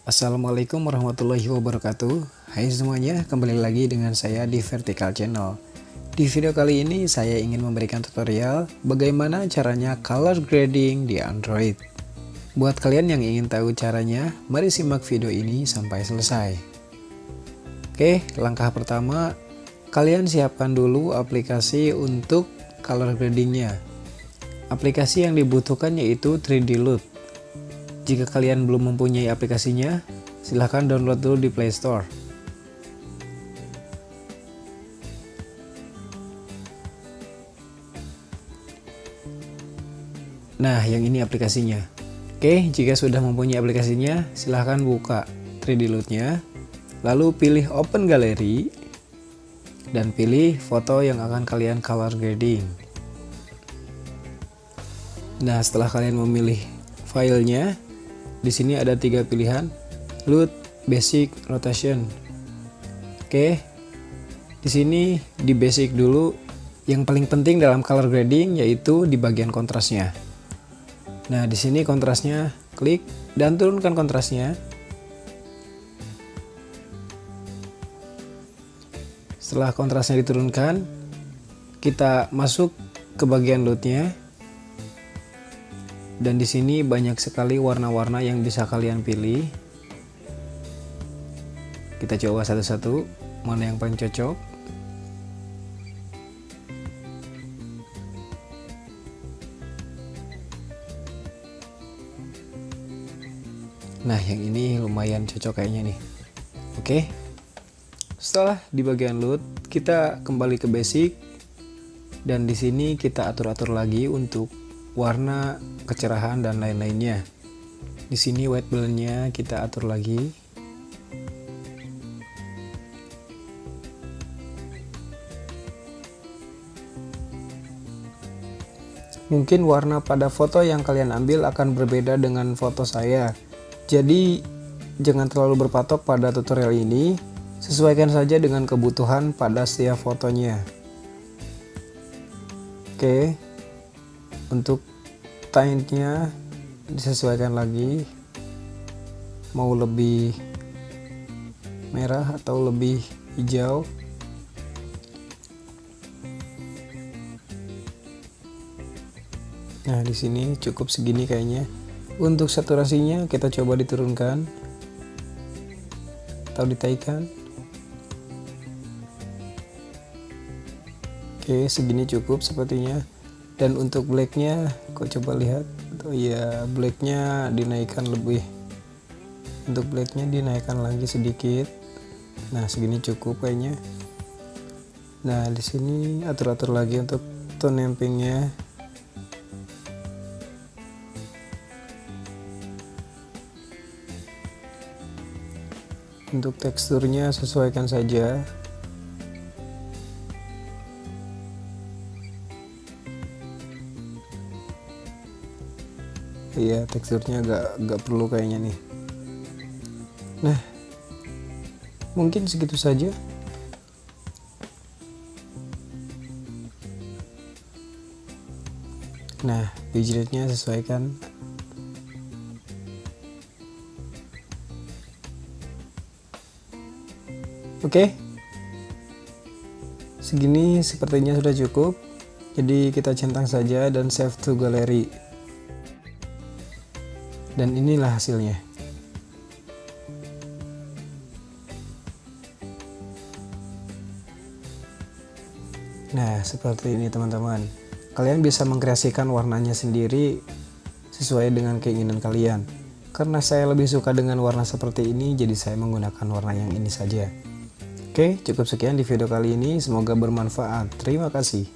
Assalamualaikum warahmatullahi wabarakatuh. Hai semuanya, kembali lagi dengan saya di Vertical Channel. Di video kali ini saya ingin memberikan tutorial bagaimana caranya color grading di Android. Buat kalian yang ingin tahu caranya, mari simak video ini sampai selesai. Oke, langkah pertama, kalian siapkan dulu aplikasi untuk color gradingnya. Aplikasi yang dibutuhkan yaitu 3D Loot. Jika kalian belum mempunyai aplikasinya, silahkan download dulu di Play Store. Nah, yang ini aplikasinya. Oke, jika sudah mempunyai aplikasinya, silahkan buka 3D Loot-nya, lalu pilih Open Gallery, dan pilih foto yang akan kalian color grading. Nah, setelah kalian memilih filenya, di sini ada 3 pilihan, Loot, Basic, Rotation. Oke, di sini di Basic dulu. Yang paling penting dalam color grading yaitu di bagian kontrasnya. Nah, di sini kontrasnya, klik dan turunkan kontrasnya. Setelah kontrasnya diturunkan, kita masuk ke bagian lootnya. Dan di sini banyak sekali warna-warna yang bisa kalian pilih. Kita coba satu-satu, mana yang paling cocok. Nah, yang ini lumayan cocok kayaknya nih. Oke. Setelah di bagian loot, kita kembali ke basic. Dan di sini kita atur-atur lagi untuk warna, kecerahan dan lain-lainnya. Di sini white balance-nya kita atur lagi. Mungkin warna pada foto yang kalian ambil akan berbeda dengan foto saya. Jadi jangan terlalu berpatok pada tutorial ini. Sesuaikan saja dengan kebutuhan pada setiap fotonya. Oke. Untuk tintnya disesuaikan lagi, mau lebih merah atau lebih hijau. Nah, di sini cukup segini kayaknya. Untuk saturasinya kita coba diturunkan atau ditaikan. Oke, segini cukup sepertinya. Dan untuk blacknya, kok coba lihat, oh ya, blacknya dinaikkan lebih. Untuk blacknya dinaikkan lagi sedikit. Nah, segini cukup kayaknya. Nah, di sini atur-atur lagi untuk tone dampingnya. Untuk teksturnya sesuaikan saja. Iya, teksturnya agak perlu kayaknya nih. Nah, mungkin segitu saja. Nah, page rate-nya sesuaikan. Oke. Segini sepertinya sudah cukup. Jadi kita centang saja dan save to gallery. Dan inilah hasilnya. Nah, seperti ini teman-teman. Kalian bisa mengkreasikan warnanya sendiri sesuai dengan keinginan kalian. Karena saya lebih suka dengan warna seperti ini, jadi saya menggunakan warna yang ini saja. Oke, cukup sekian di video kali ini. Semoga bermanfaat. Terima kasih.